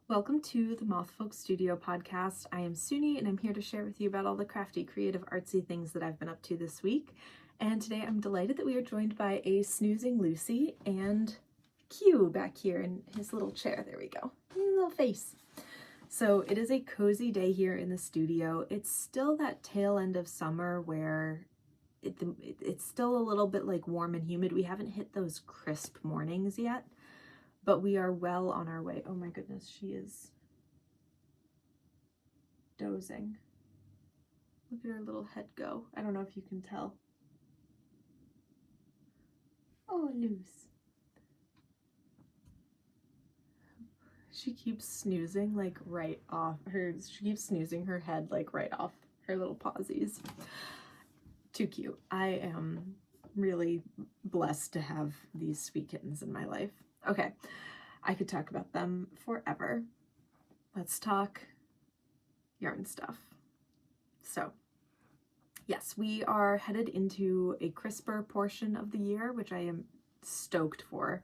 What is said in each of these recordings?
Welcome to the Moth Folk Studio podcast. I am Suni and I'm here to share with you about all the crafty, creative, artsy things that I've been up to this week. And today I'm delighted that we are joined by a snoozing Lucy and Q back here in his little chair. There we go. Little face. So it is a cozy day here in the studio. It's still that tail end of summer where it's still a little bit like warm and humid. We haven't hit those crisp mornings yet, but we are well on our way. Oh my goodness, she is dozing. Look at her little head go. I don't know if you can tell. Oh, Luce. She keeps snoozing like right off she keeps snoozing her head like right off her little pawsies. Too cute. I am really blessed to have these sweet kittens in my life. Okay, I could talk about them forever. Let's talk yarn stuff. So, yes, we are headed into a crisper portion of the year, which I am stoked for.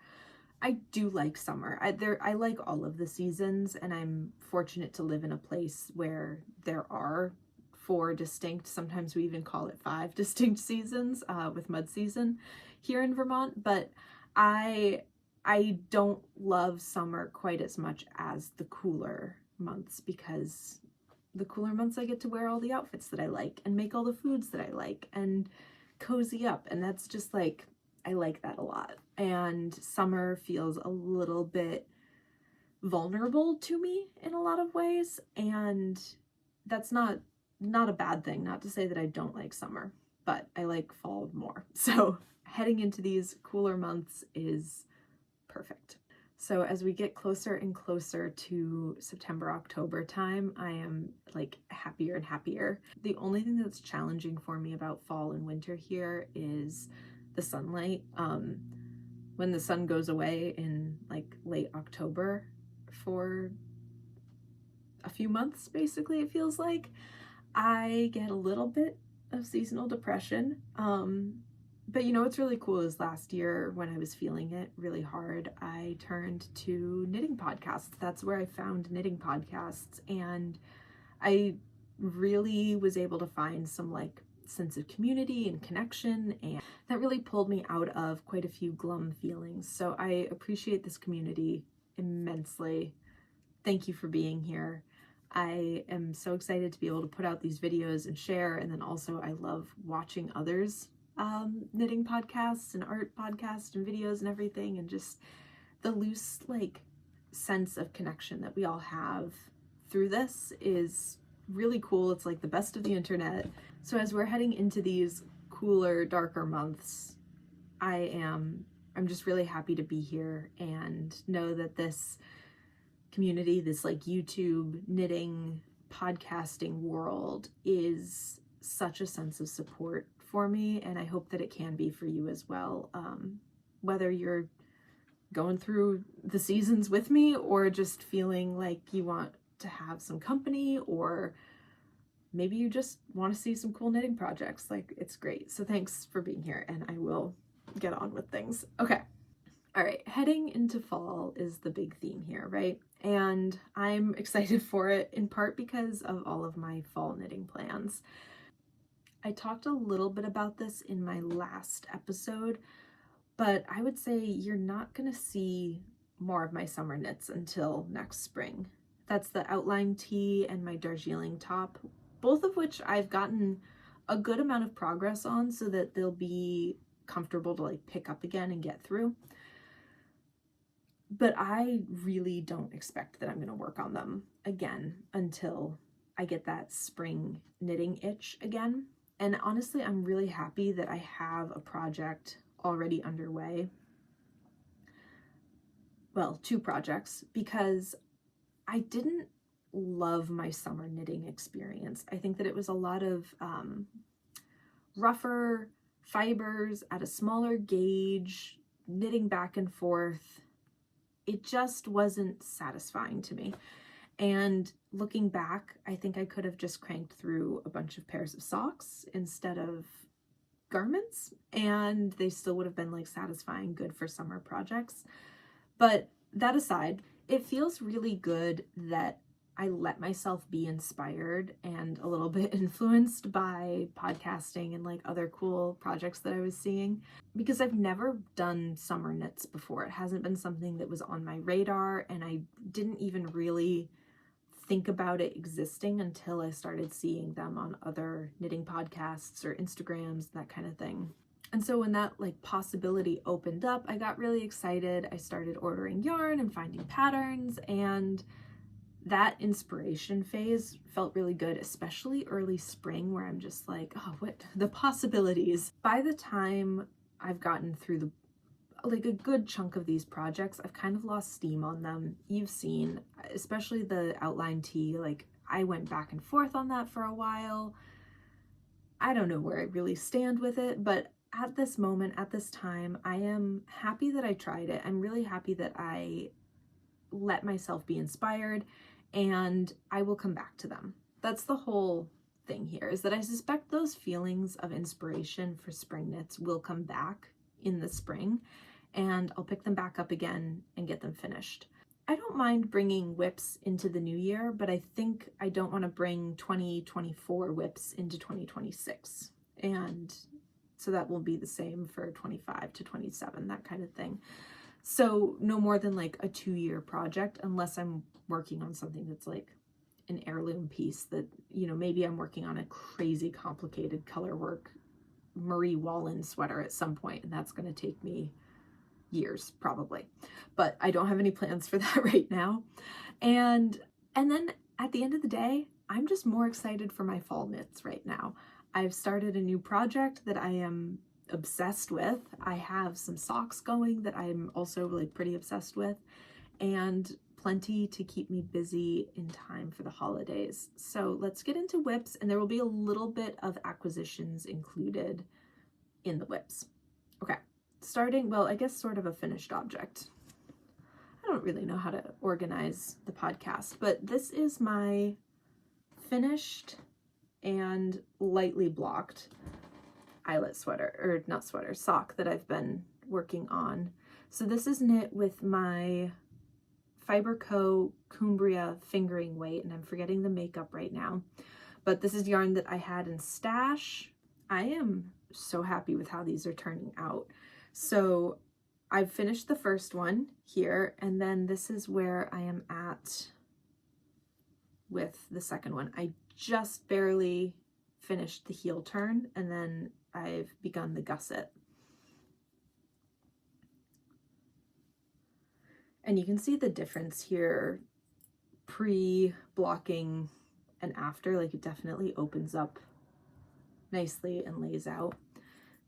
I do like summer. I like all of the seasons, and I'm fortunate to live in a place where there are 4 distinct, sometimes we even call it 5 distinct seasons with mud season here in Vermont, but I don't love summer quite as much as the cooler months, because the cooler months I get to wear all the outfits that I like and make all the foods that I like and cozy up, and that's just like, I like that a lot. And summer feels a little bit vulnerable to me in a lot of ways, and that's not a bad thing. Not to say that I don't like summer, but I like fall more. So heading into these cooler months is perfect. So as we get closer and closer to September, October time, I am like happier and happier. The only thing that's challenging for me about fall and winter here is the sunlight. When the sun goes away in like late October for a few months, basically, it feels like, I get a little bit of seasonal depression. But you know what's really cool is last year when I was feeling it really hard, I turned to knitting podcasts. That's where I found knitting podcasts, and I really was able to find some like sense of community and connection, and that really pulled me out of quite a few glum feelings. So I appreciate this community immensely. Thank you for being here. I am so excited to be able to put out these videos and share, and then also I love watching others knitting podcasts and art podcasts and videos and everything, and just the loose like sense of connection that we all have through this is really cool. It's like the best of the internet. So as we're heading into these cooler, darker months, I'm just really happy to be here and know that this community, this like YouTube knitting podcasting world, is such a sense of support for me, and I hope that it can be for you as well. Whether you're going through the seasons with me, or just feeling like you want to have some company, or maybe you just want to see some cool knitting projects, like, it's great. So thanks for being here, and I will get on with things. Okay. All right, heading into fall is the big theme here, right? And I'm excited for it in part because of all of my fall knitting plans. I talked a little bit about this in my last episode, but I would say you're not gonna see more of my summer knits until next spring. That's the outline tee and my Darjeeling top, both of which I've gotten a good amount of progress on so that they'll be comfortable to like pick up again and get through. But I really don't expect that I'm going to work on them again until I get that spring knitting itch again. And honestly, I'm really happy that I have a project already underway. Well, 2 projects, because I didn't love my summer knitting experience. I think that it was a lot of rougher fibers at a smaller gauge, knitting back and forth. It just wasn't satisfying to me. And looking back, I think I could have just cranked through a bunch of pairs of socks instead of garments, and they still would have been like satisfying, good for summer projects. But that aside, it feels really good that I let myself be inspired and a little bit influenced by podcasting and like other cool projects that I was seeing, because I've never done summer knits before. It hasn't been something that was on my radar, and I didn't even really think about it existing until I started seeing them on other knitting podcasts or Instagrams, that kind of thing. And so when that like possibility opened up, I got really excited. I started ordering yarn and finding patterns, and that inspiration phase felt really good, especially early spring, where I'm just like, oh, what the possibilities. By the time I've gotten through like a good chunk of these projects, I've kind of lost steam on them. You've seen, especially the outline tee, like I went back and forth on that for a while. I don't know where I really stand with it, but at this moment, at this time, I am happy that I tried it. I'm really happy that I let myself be inspired, and I will come back to them. That's the whole thing here, is that I suspect those feelings of inspiration for spring knits will come back in the spring, and I'll pick them back up again and get them finished. I don't mind bringing whips into the new year, but I think I don't want to bring 2024 whips into 2026. And so that will be the same for 25 to 27, that kind of thing. So no more than like a 2-year project, unless I'm working on something that's like an heirloom piece that, you know, maybe I'm working on a crazy complicated color work Marie Wallen sweater at some point, and that's going to take me years probably, but I don't have any plans for that right now. And then at the end of the day, I'm just more excited for my fall knits right now. I've started a new project that I am obsessed with. I have some socks going that I'm also like pretty obsessed with, and plenty to keep me busy in time for the holidays. So let's get into whips, and there will be a little bit of acquisitions included in the whips. Okay, starting, well, I guess sort of a finished object. I don't really know how to organize the podcast, but this is my finished and lightly blocked eyelet sweater, or not sweater, sock that I've been working on. So this is knit with my Fiber Co. Cumbria fingering weight, and I'm forgetting the makeup right now, but this is yarn that I had in stash. I am so happy with how these are turning out. So I've finished the first one here, and then this is where I am at with the second one. I just barely finished the heel turn, and then I've begun the gusset. And you can see the difference here, pre-blocking and after. Like, it definitely opens up nicely and lays out.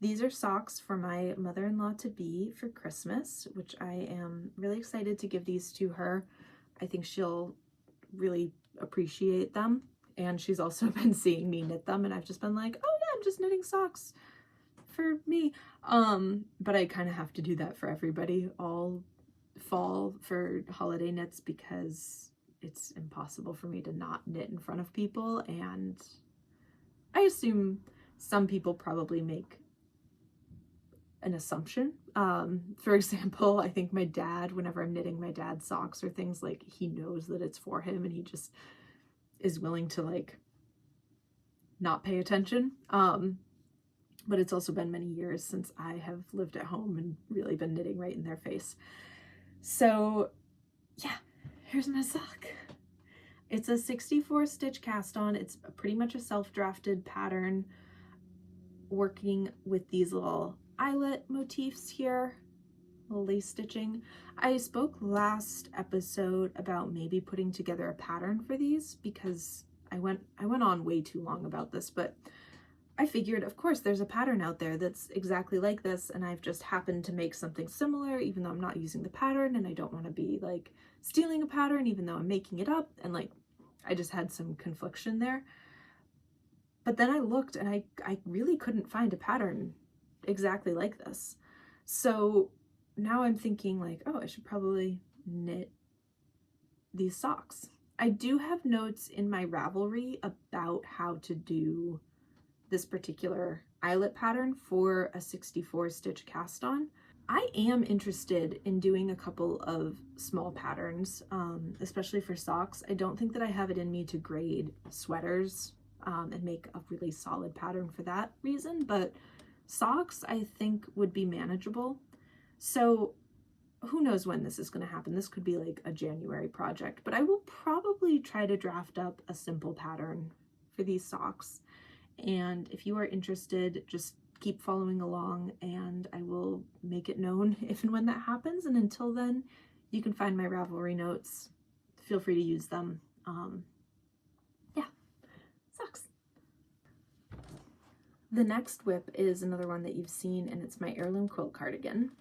These are socks for my mother-in-law to be for Christmas, which I am really excited to give these to her. I think she'll really appreciate them. And she's also been seeing me knit them, and I've just been like, oh yeah, I'm just knitting socks for me. But I kind of have to do that for everybody all fall for holiday knits, because it's impossible for me to not knit in front of people. And I assume some people probably make an assumption. For example, I think my dad, whenever I'm knitting my dad's socks or things, like, he knows that it's for him, and he just is willing to like not pay attention. But it's also been many years since I have lived at home and really been knitting right in their face. So yeah, here's my sock. It's a 64 stitch cast on. It's pretty much a self-drafted pattern, working with these little eyelet motifs here, little lace stitching. I spoke last episode about maybe putting together a pattern for these, because I went on way too long about this, but I figured, of course, there's a pattern out there that's exactly like this, and I've just happened to make something similar, even though I'm not using the pattern, and I don't want to be like stealing a pattern even though I'm making it up, and like I just had some confliction there. But then I looked, and I really couldn't find a pattern exactly like this. So now I'm thinking like, oh, I should probably knit these socks. I do have notes in my Ravelry about how to do this particular eyelet pattern for a 64 stitch cast on. I am interested in doing a couple of small patterns, especially for socks. I don't think that I have it in me to grade sweaters and make a really solid pattern for that reason, but socks I think would be manageable. So who knows when this is going to happen. This could be like a January project, but I will probably try to draft up a simple pattern for these socks. And if you are interested, just keep following along and I will make it known if and when that happens. And until then, you can find my Ravelry notes. Feel free to use them. Yeah, socks. The next whip is another one that you've seen, and it's my Heirloom quilt cardigan.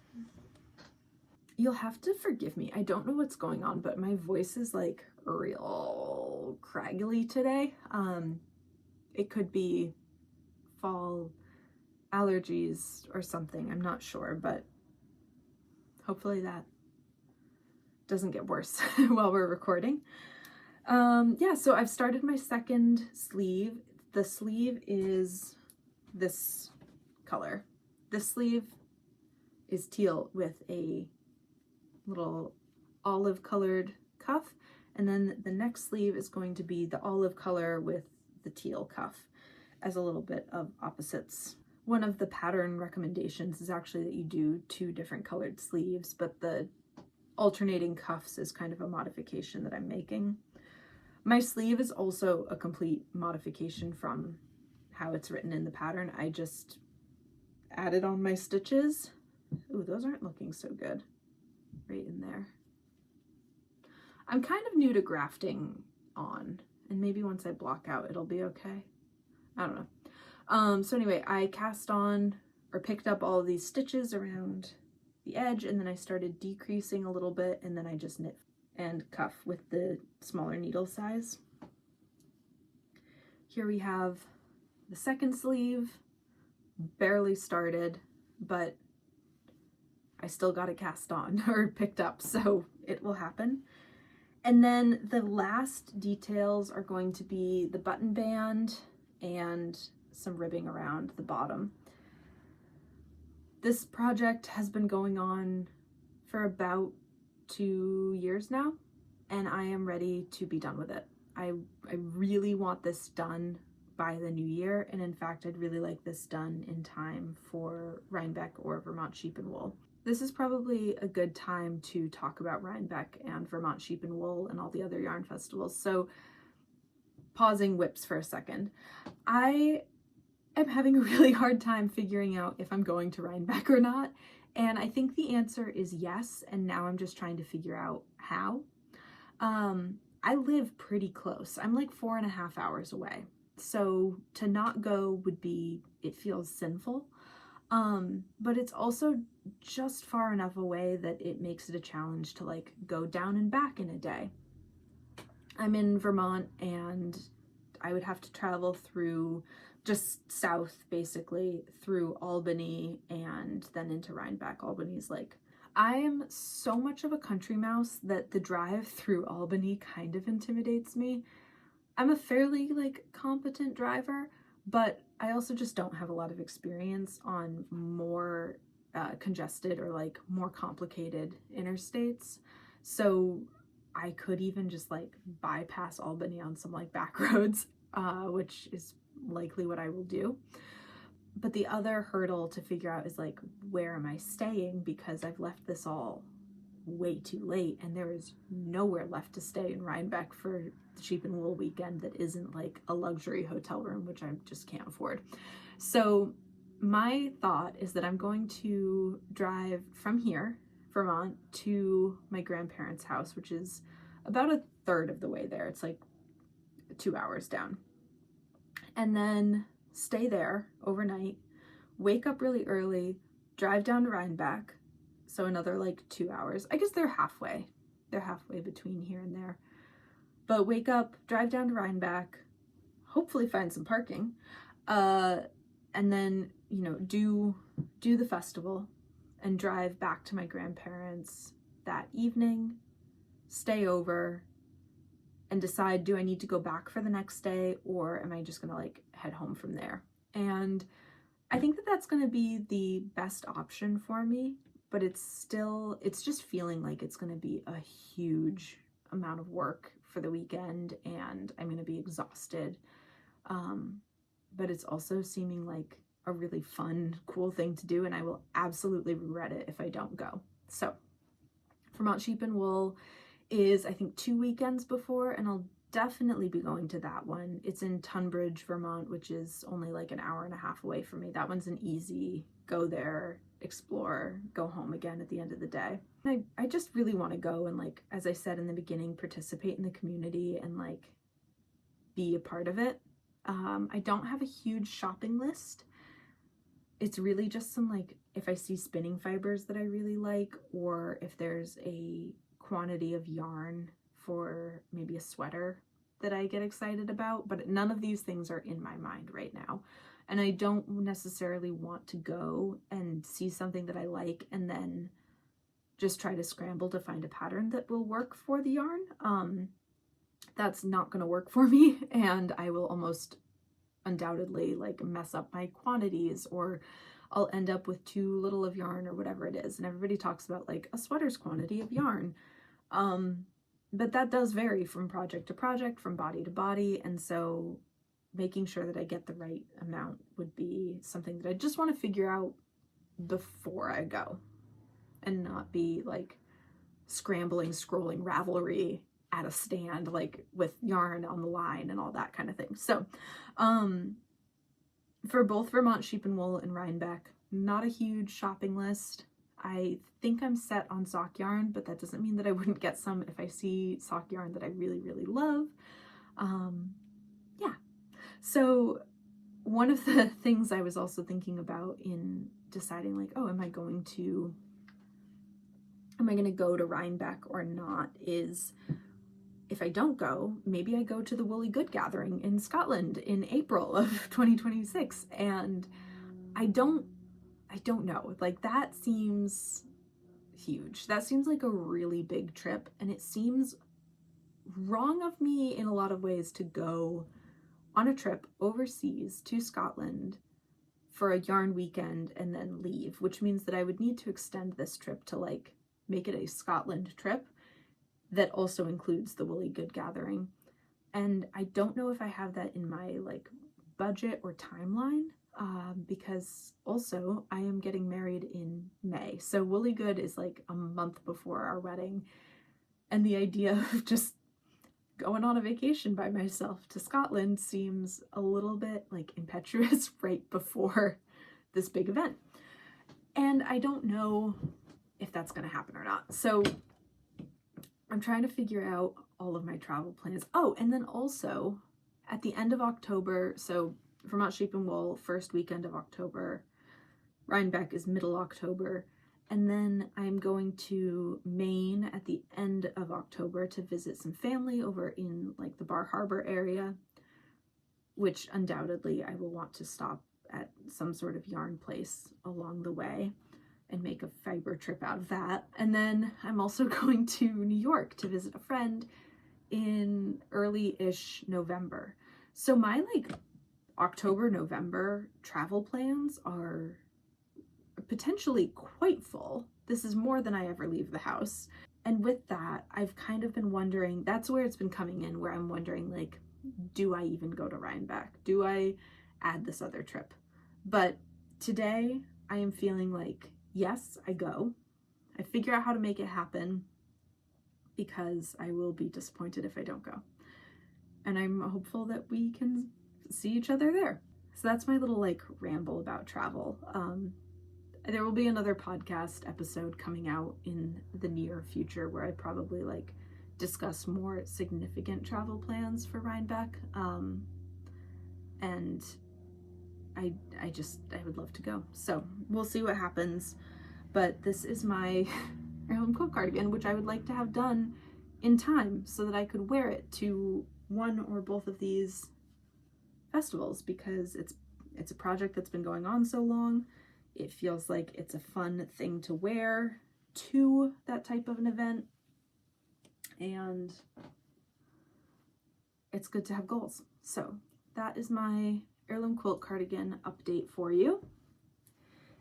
You'll have to forgive me. I don't know what's going on, but my voice is like real craggly today. It could be fall allergies or something. I'm not sure, but hopefully that doesn't get worse while we're recording. Yeah, so I've started my second sleeve. The sleeve is this color. This sleeve is teal with a little olive colored cuff, and then the next sleeve is going to be the olive color with the teal cuff as a little bit of opposites. One of the pattern recommendations is actually that you do 2 different colored sleeves, but the alternating cuffs is kind of a modification that I'm making. My sleeve is also a complete modification from how it's written in the pattern. I just added on my stitches. Ooh, those aren't looking so good. Right in there. I'm kind of new to grafting on, and maybe once I block out it'll be okay. I don't know. So anyway, I cast on or picked up all of these stitches around the edge, and then I started decreasing a little bit, and then I just knit and cuff with the smaller needle size. Here we have the second sleeve, barely started, but I still got it cast on or picked up, so it will happen. And then the last details are going to be the button band and some ribbing around the bottom. This project has been going on for about 2 years now, and I am ready to be done with it. I really want this done by the new year, and in fact I'd really like this done in time for Rhinebeck or Vermont Sheep and Wool. This is probably a good time to talk about Rhinebeck and Vermont Sheep and Wool and all the other yarn festivals. So pausing whips for a second. I am having a really hard time figuring out if I'm going to Rhinebeck or not. And I think the answer is yes. And now I'm just trying to figure out how. I live pretty close. I'm like 4.5 hours away. So to not go would be, it feels sinful. But it's also just far enough away that it makes it a challenge to like go down and back in a day. I'm in Vermont, and I would have to travel through just south, basically through Albany and then into Rhinebeck. Albany's like, I'm so much of a country mouse that the drive through Albany kind of intimidates me. I'm a fairly like competent driver, but I also just don't have a lot of experience on more congested or like more complicated interstates. So I could even just like bypass Albany on some like back roads, which is likely what I will do. But the other hurdle to figure out is like, where am I staying? Because I've left this all way too late, and there is nowhere left to stay in Rhinebeck for the Sheep and Wool weekend that isn't like a luxury hotel room, which I just can't afford. So my thought is that I'm going to drive from here, Vermont, to my grandparents' house, which is about 1/3 of the way there. It's like 2 hours down. And then stay there overnight, wake up really early, drive down to Rhinebeck, so another like 2 hours. I guess they're halfway. They're halfway between here and there. But wake up, drive down to Rhinebeck, hopefully find some parking, and then, you know, do the festival and drive back to my grandparents that evening, stay over, and decide, do I need to go back for the next day, or am I just gonna like head home from there? And I think that that's gonna be the best option for me, but it's just feeling like it's going to be a huge amount of work for the weekend, and I'm going to be exhausted. But it's also seeming like a really fun, cool thing to do, and I will absolutely regret it if I don't go. So Vermont Sheep and Wool is, I think, 2 weekends before, and I'll definitely be going to that one. It's in Tunbridge, Vermont, which is only like an hour and a half away from me. That one's an easy go there, explore, go home again at the end of the day. I just really want to go and, like, as I said in the beginning, participate in the community and like be a part of it. I don't have a huge shopping list. It's really just some, like, if I see spinning fibers that I really like, or if there's a quantity of yarn for maybe a sweater that I get excited about, but none of these things are in my mind right now. And I don't necessarily want to go and see something that I like and then just try to scramble to find a pattern that will work for the yarn. That's not going to work for me, and I will almost undoubtedly like mess up my quantities, or I'll end up with too little of yarn or whatever it is. And everybody talks about like a sweater's quantity of yarn. But that does vary from project to project, from body to body. And so making sure that I get the right amount would be something that I just want to figure out before I go, and not be like scrambling, scrolling Ravelry at a stand, like with yarn on the line and all that kind of thing. So, for both Vermont Sheep and Wool and Rhinebeck, not a huge shopping list. I think I'm set on sock yarn, but that doesn't mean that I wouldn't get some if I see sock yarn that I really, really love. Yeah. So one of the things I was also thinking about in deciding, like, oh, am I going to go to Rhinebeck or not, is if I don't go, maybe I go to the Woolly Good Gathering in Scotland in April of 2026. And I don't know, like, that seems huge. That seems like a really big trip, and it seems wrong of me in a lot of ways to go on a trip overseas to Scotland for a yarn weekend and then leave, which means that I would need to extend this trip to like make it a Scotland trip that also includes the Woolly Good Gathering. And I don't know if I have that in my like budget or timeline, because also I am getting married in May. So Woolly Good is like a month before our wedding. And the idea of just going on a vacation by myself to Scotland seems a little bit like impetuous right before this big event. And I don't know if that's going to happen or not. So I'm trying to figure out all of my travel plans. Oh, and then also at the end of October, so Vermont Sheep and Wool, first weekend of October, Rhinebeck is middle October, and then I'm going to Maine at the end of October to visit some family over in like the Bar Harbor area, which undoubtedly I will want to stop at some sort of yarn place along the way and make a fiber trip out of that. And then I'm also going to New York to visit a friend in early-ish November. So my like October, November travel plans are potentially quite full. This is more than I ever leave the house. And with that, I've kind of been wondering, that's where it's been coming in, where I'm wondering, like, do I even go to Rhinebeck? Do I add this other trip? But today I am feeling like, yes, I go. I figure out how to make it happen, because I will be disappointed if I don't go. And I'm hopeful that we can see each other there. So that's my little like ramble about travel. There will be another podcast episode coming out in the near future where I probably like discuss more significant travel plans for Rhinebeck. And I would love to go. So we'll see what happens. But this is my Heirloom quilt cardigan, which I would like to have done in time so that I could wear it to one or both of these festivals, because it's a project that's been going on so long. It feels like it's a fun thing to wear to that type of an event, and it's good to have goals. So that is my Heirloom quilt cardigan update for you.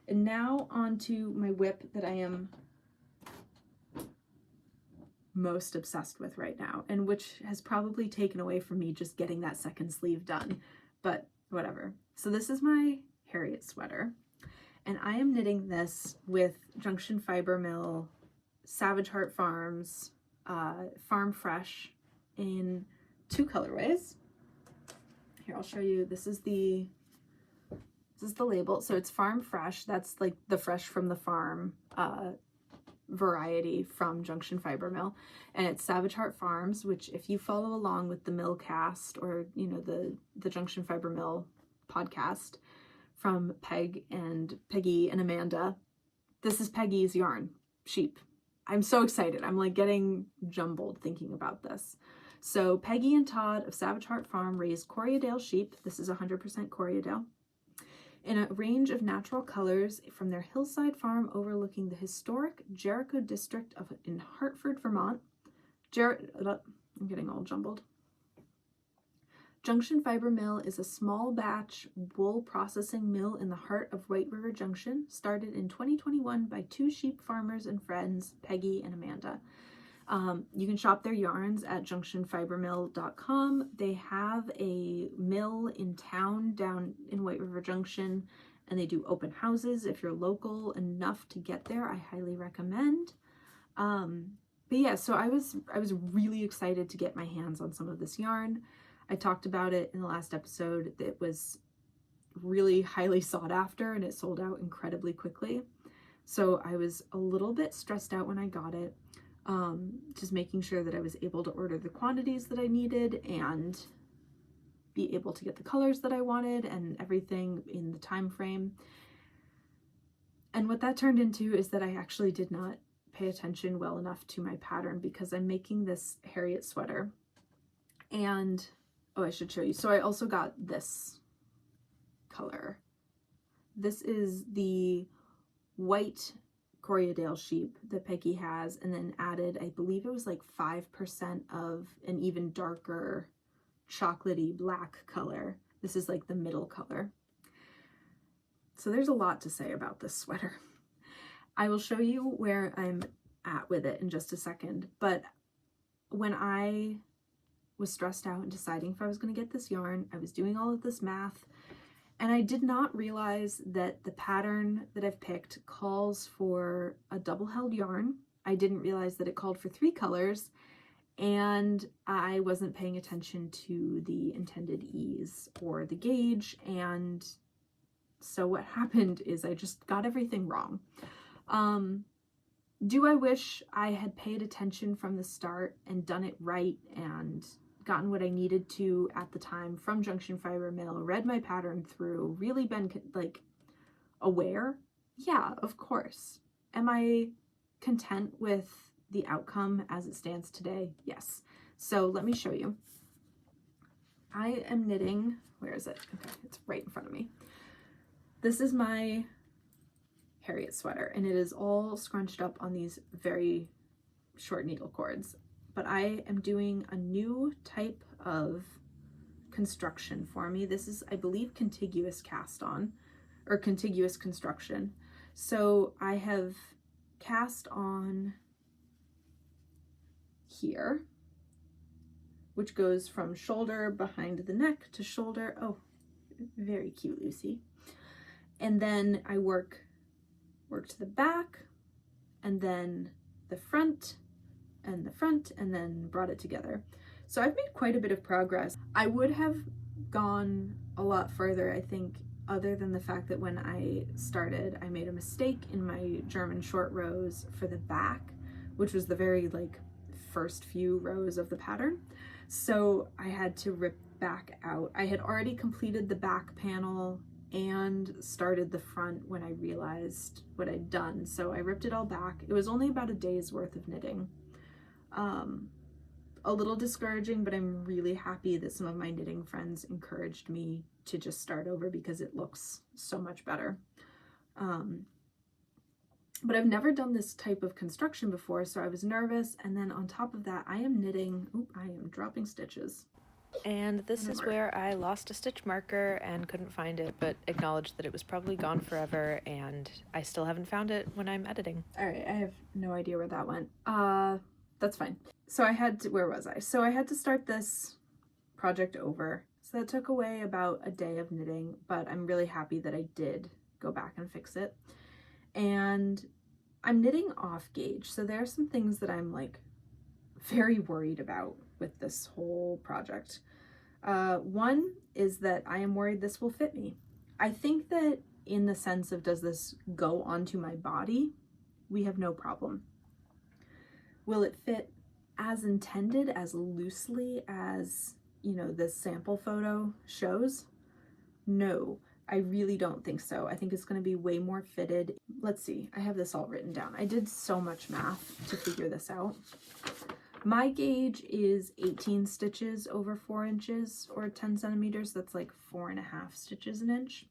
And now onto my whip that I am most obsessed with right now, and which has probably taken away from me just getting that second sleeve done, but whatever. So this is my Harriet sweater, and I am knitting this with Junction Fiber Mill, Savage Heart Farms, Farm Fresh in 2 colorways. Here, I'll show you. This is the label. So it's Farm Fresh. That's like the fresh from the farm variety from Junction Fiber Mill, and it's Savage Heart Farms, which if you follow along with the Mill cast, or you know, the Junction Fiber Mill podcast from Peggy and Amanda, this is Peggy's yarn, sheep. I'm so excited. I'm like getting jumbled thinking about this. So Peggy and Todd of Savage Heart Farm raised Corriedale sheep. This is 100% Corriedale, in a range of natural colors from their hillside farm overlooking the historic Jericho district in Hartford, Vermont. I'm getting all jumbled. Junction Fiber Mill is a small batch wool processing mill in the heart of White River Junction, started in 2021 by 2 sheep farmers and friends, Peggy and Amanda. You can shop their yarns at junctionfibermill.com. They have a mill in town down in White River Junction, and they do open houses. If you're local enough to get there, I highly recommend. But yeah, so I was really excited to get my hands on some of this yarn. I talked about it in the last episode. It was really highly sought after, and it sold out incredibly quickly. So I was a little bit stressed out when I got it. Just making sure that I was able to order the quantities that I needed and be able to get the colors that I wanted and everything in the time frame. And what that turned into is that I actually did not pay attention well enough to my pattern, because I'm making this Harriet sweater. And oh, I should show you. So I also got this color. This is the white Corriedale sheep that Peggy has, and then added, I believe it was like 5% of an even darker chocolatey black color. This is like the middle color. So there's a lot to say about this sweater. I will show you where I'm at with it in just a second, but when I was stressed out and deciding if I was going to get this yarn, I was doing all of this math, and I did not realize that the pattern that I've picked calls for a double-held yarn. I didn't realize that it called for 3 colors, and I wasn't paying attention to the intended ease or the gauge, and so what happened is I just got everything wrong. Do I wish I had paid attention from the start and done it right and gotten what I needed to at the time from Junction Fiber Mill, read my pattern through, really been like aware? Yeah, of course. Am I content with the outcome as it stands today? Yes. So let me show you. I am knitting, where is it? Okay, it's right in front of me. This is my Harriet sweater, and it is all scrunched up on these very short needle cords. But I am doing a new type of construction for me. This is, I believe, contiguous cast on, or contiguous construction. So I have cast on here, which goes from shoulder behind the neck to shoulder. Oh, very cute, Lucy. And then I work to the back, and then the front, and the front, and then brought it together. So I've made quite a bit of progress. I would have gone a lot further, I think, other than the fact that when I started, I made a mistake in my German short rows for the back, which was the very like first few rows of the pattern. So I had to rip back out. I had already completed the back panel and started the front when I realized what I'd done. So I ripped it all back. It was only about a day's worth of knitting. A little discouraging, but I'm really happy that some of my knitting friends encouraged me to just start over because it looks so much better. But I've never done this type of construction before, so I was nervous. And then on top of that, I am knitting, I am dropping stitches. And this is where I lost a stitch marker and couldn't find it, but acknowledged that it was probably gone forever, and I still haven't found it when I'm editing. All right, I have no idea where that went. That's fine. So where was I? So I had to start this project over. So that took away about a day of knitting, but I'm really happy that I did go back and fix it. And I'm knitting off gauge. So there are some things that I'm like very worried about with this whole project. One is that I am worried this will fit me. I think that in the sense of, does this go onto my body? We have no problem. Will it fit as intended, as loosely as, you know, this sample photo shows? No, I really don't think so. I think it's going to be way more fitted. Let's see, I have this all written down. I did so much math to figure this out. My gauge is 18 stitches over 4 inches or 10 centimeters. That's like 4.5 stitches an inch.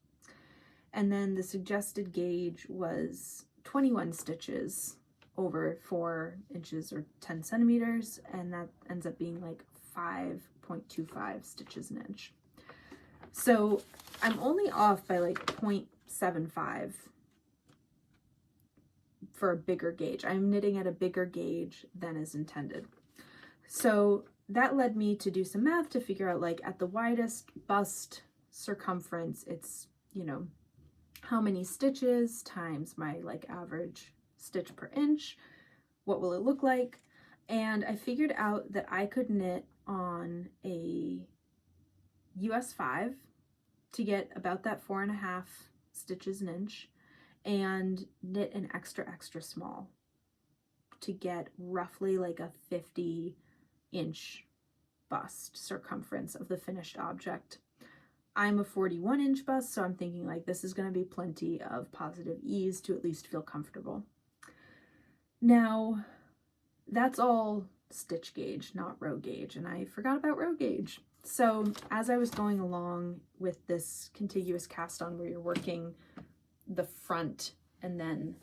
And then the suggested gauge was 21 stitches over 4 inches or 10 centimeters. And that ends up being like 5.25 stitches an inch. So I'm only off by like 0.75 for a bigger gauge. I'm knitting at a bigger gauge than is intended. So that led me to do some math to figure out, like, at the widest bust circumference, it's, you know, how many stitches times my like average stitch per inch, what will it look like? And I figured out that I could knit on a US 5 to get about that 4.5 stitches an inch, and knit an extra small to get roughly like a 50-inch bust circumference of the finished object. I'm a 41-inch bust, so I'm thinking like this is going to be plenty of positive ease to at least feel comfortable. Now, that's all stitch gauge, not row gauge, and I forgot about row gauge. So as I was going along with this contiguous cast on where you're working the front and then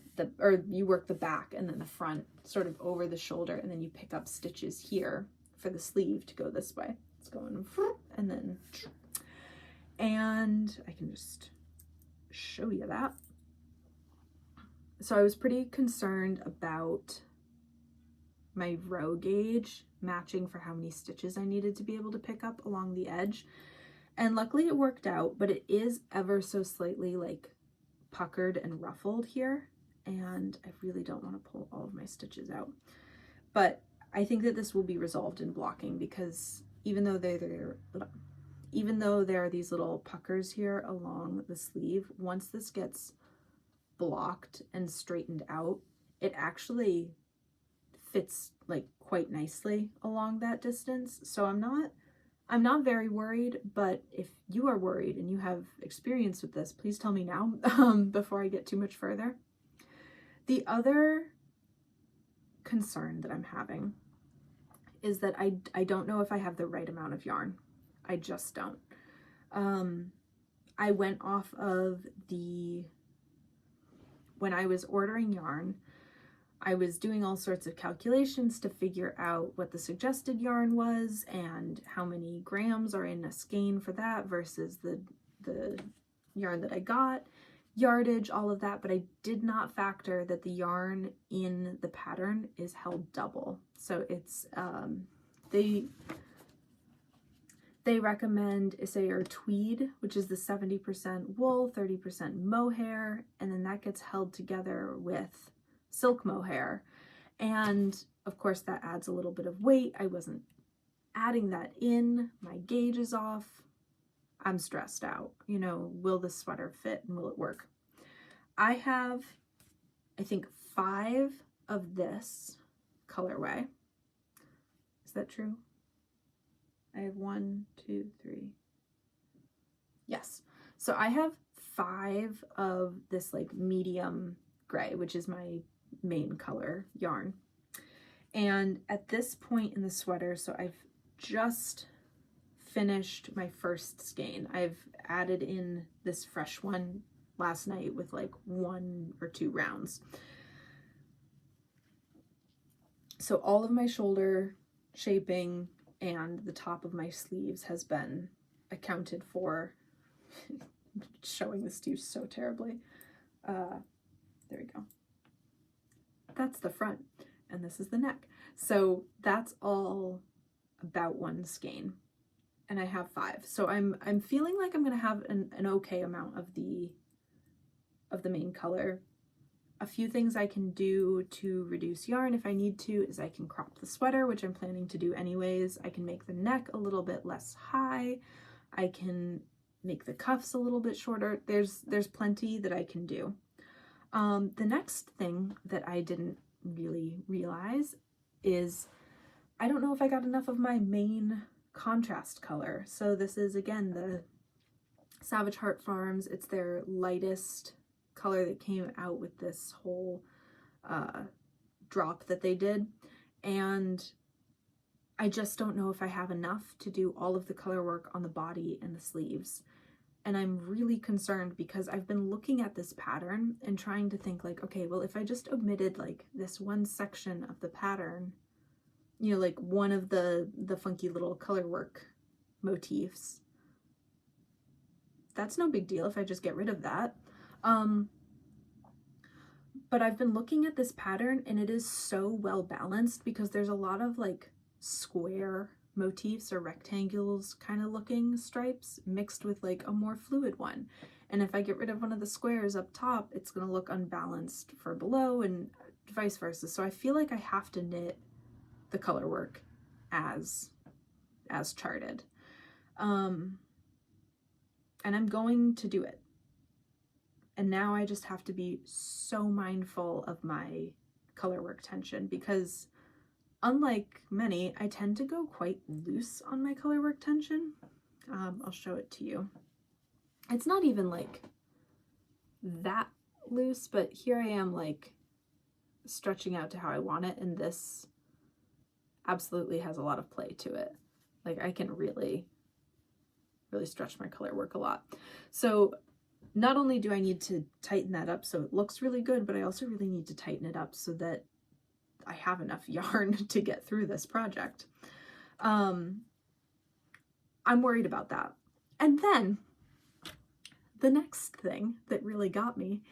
you work the back and then the front sort of over the shoulder, and then you pick up stitches here for the sleeve to go this way. It's going and then, and I can just show you that. So I was pretty concerned about my row gauge matching for how many stitches I needed to be able to pick up along the edge. And luckily it worked out, but it is ever so slightly like puckered and ruffled here. And I really don't want to pull all of my stitches out. But I think that this will be resolved in blocking, because even though there are these little puckers here along the sleeve, once this gets blocked and straightened out, it actually fits like quite nicely along that distance. So I'm not very worried, but if you are worried and you have experience with this, please tell me now before I get too much further. The other concern that I'm having is that I don't know if I have the right amount of yarn. I just don't. I went off of when I was ordering yarn, I was doing all sorts of calculations to figure out what the suggested yarn was and how many grams are in a skein for that versus the yarn that I got, yardage, all of that, but I did not factor that the yarn in the pattern is held double. So it's, they recommend Issei or tweed, which is the 70% wool, 30% mohair, and then that gets held together with silk mohair. And of course that adds a little bit of weight. I wasn't adding that in. My gauge is off. I'm stressed out. You know, will the sweater fit and will it work? I have, I think, 5 of this colorway. Is that true? I have 1, 2, 3. Yes. So I have 5 of this like medium gray, which is my main color yarn. And at this point in the sweater, so I've just finished my first skein. I've added in this fresh one last night with like 1 or 2 rounds. So all of my shoulder shaping and the top of my sleeves has been accounted for. Showing this to you so terribly. There we go. That's the front, and this is the neck. So that's all about one skein, and I have 5. So I'm feeling like I'm gonna have an okay amount of the main color. A few things I can do to reduce yarn if I need to is I can crop the sweater, which I'm planning to do anyways. I can make the neck a little bit less high. I can make the cuffs a little bit shorter. There's plenty that I can do. The next thing that I didn't really realize is I don't know if I got enough of my main contrast color. So this is, again, the Savage Hart Farms. It's their lightest color that came out with this whole drop that they did, and I just don't know if I have enough to do all of the color work on the body and the sleeves. And I'm really concerned because I've been looking at this pattern and trying to think like, okay, well, if I just omitted like this one section of the pattern, you know, like one of the funky little color work motifs, that's no big deal if I just get rid of that. But I've been looking at this pattern and it is so well balanced because there's a lot of like square motifs or rectangles kind of looking stripes mixed with like a more fluid one. And if I get rid of one of the squares up top, it's going to look unbalanced for below and vice versa. So I feel like I have to knit the color work as charted. And I'm going to do it. And now I just have to be so mindful of my color work tension because unlike many, I tend to go quite loose on my color work tension. I'll show it to you. It's not even like that loose, but here I am like stretching out to how I want it, and this absolutely has a lot of play to it. Like I can really stretch my color work a lot. So not only do I need to tighten that up so it looks really good, but I also really need to tighten it up so that I have enough yarn to get through this project. I'm worried about that. And then the next thing that really got me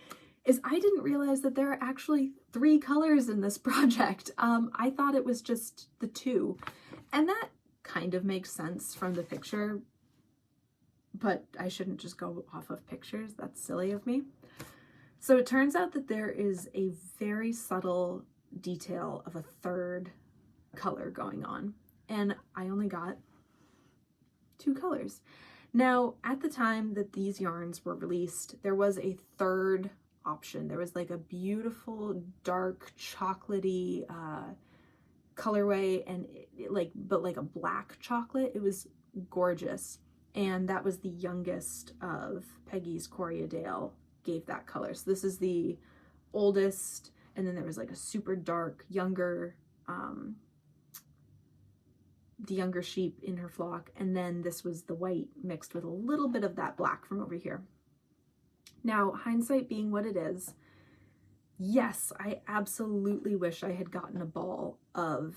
is I didn't realize that there are actually 3 colors in this project. I thought it was just the 2, and that kind of makes sense from the picture, but I shouldn't just go off of pictures. That's silly of me. So it turns out that there is a very subtle detail of a 3rd color going on, and I only got 2 colors. Now, at the time that these yarns were released, there was a 3rd option. There was like a beautiful dark chocolatey colorway, and but like a black chocolate. It was gorgeous, and that was the youngest of Peggy's Corriedale gave that color. So this is the oldest, and then there was like a super dark younger the younger sheep in her flock, and then this was the white mixed with a little bit of that black from over here. Now, hindsight being what it is, yes, I absolutely wish I had gotten a ball of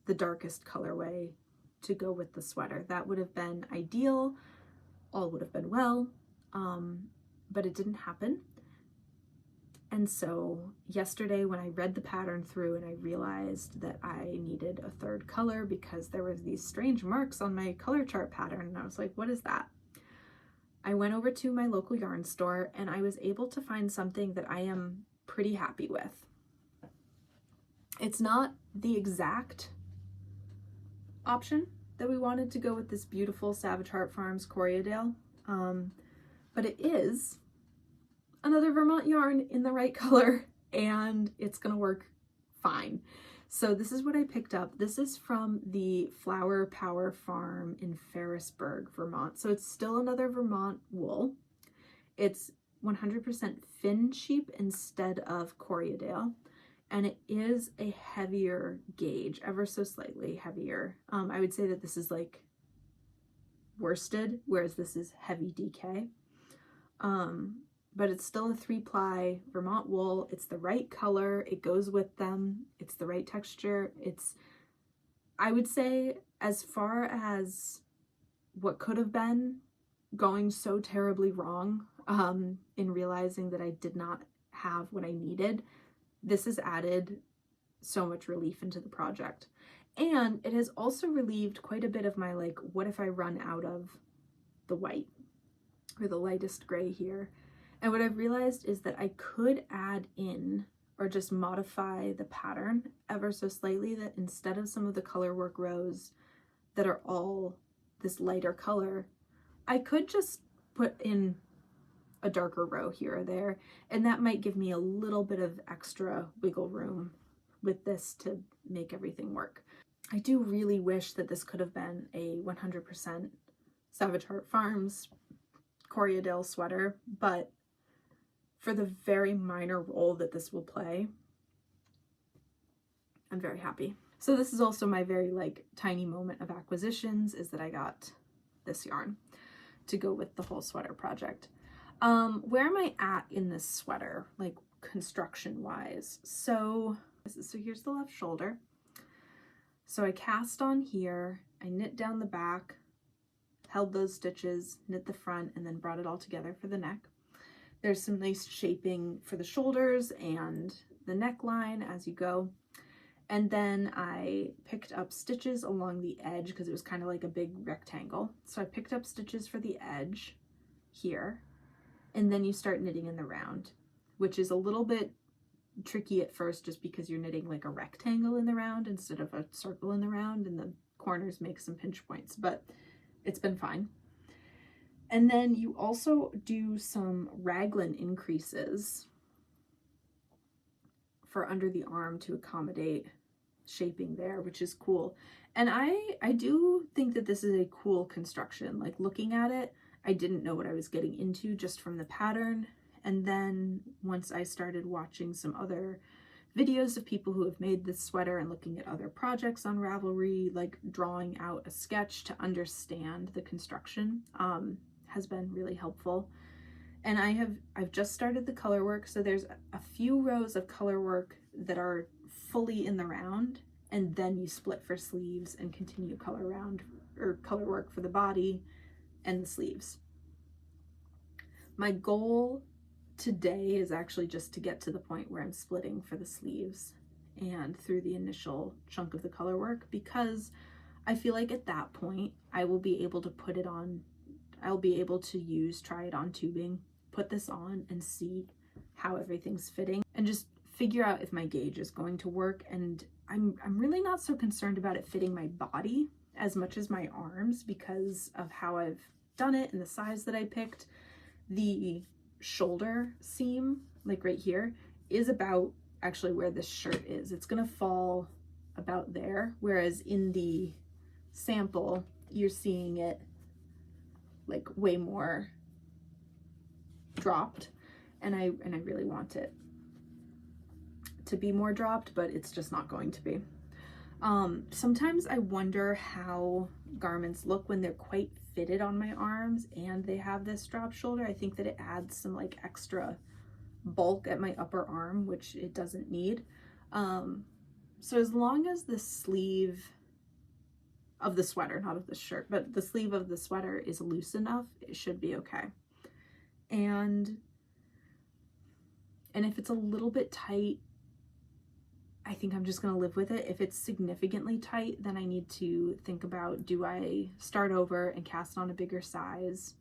the darkest colorway to go with the sweater. That would have been ideal. All would have been well, but it didn't happen. And so yesterday when I read the pattern through and I realized that I needed a 3rd color because there was these strange marks on my color chart pattern, and I was like, what is that? I went over to my local yarn store and I was able to find something that I am pretty happy with. It's not the exact option that we wanted to go with this beautiful Savage Hart Farms Corriedale, but it is another Vermont yarn in the right color, and it's gonna work fine. So this is what I picked up. This is from the Flower Power Farm in Ferrisburg, Vermont. So it's still another Vermont wool. It's 100% Finn sheep instead of Corriedale, and it is a heavier gauge, ever so slightly heavier. I would say that this is like worsted, whereas this is heavy DK. But it's still a 3-ply Vermont wool. It's the right color. It goes with them. It's the right texture. I would say as far as what could have been going so terribly wrong, in realizing that I did not have what I needed, this has added so much relief into the project. And it has also relieved quite a bit of my, like, what if I run out of the white or the lightest gray here? And what I've realized is that I could add in or just modify the pattern ever so slightly, that instead of some of the color work rows that are all this lighter color, I could just put in a darker row here or there, and that might give me a little bit of extra wiggle room with this to make everything work. I do really wish that this could have been a 100% Savage Heart Farms Corriedale sweater, but for the very minor role that this will play, I'm very happy. So this is also my very, like, tiny moment of acquisitions, is that I got this yarn to go with the whole sweater project. Where am I at in this sweater, like, construction wise? So here's the left shoulder. So I cast on here, I knit down the back, held those stitches, knit the front, and then brought it all together for the neck. There's some nice shaping for the shoulders and the neckline as you go. And then I picked up stitches along the edge because it was kind of like a big rectangle. So I picked up stitches for the edge here, and then you start knitting in the round, which is a little bit tricky at first just because you're knitting like a rectangle in the round instead of a circle in the round, and the corners make some pinch points, but it's been fine. And then you also do some raglan increases for under the arm to accommodate shaping there, which is cool. And I do think that this is a cool construction. Like, looking at it, I didn't know what I was getting into just from the pattern. And then once I started watching some other videos of people who have made this sweater and looking at other projects on Ravelry, like drawing out a sketch to understand the construction, has been really helpful. And I've just started the color work, so there's a few rows of color work that are fully in the round, and then you split for sleeves and continue color work for the body and the sleeves. My goal today is actually just to get to the point where I'm splitting for the sleeves and through the initial chunk of the color work, because I feel like at that point I will be able to put it on, I'll be able to try it on tubing, put this on and see how everything's fitting and just figure out if my gauge is going to work. And I'm really not so concerned about it fitting my body as much as my arms because of how I've done it and the size that I picked. The shoulder seam, like right here, is about actually where this shirt is. It's gonna fall about there, whereas in the sample you're seeing it like way more dropped, and I really want it to be more dropped, but it's just not going to be. Sometimes I wonder how garments look when they're quite fitted on my arms and they have this drop shoulder. I think that it adds some like extra bulk at my upper arm, which it doesn't need. So as long as the sleeve of the sweater, not of the shirt, but the sleeve of the sweater is loose enough, it should be okay. And if it's a little bit tight, I think I'm just going to live with it. If it's significantly tight, then I need to think about, do I start over and cast on a bigger size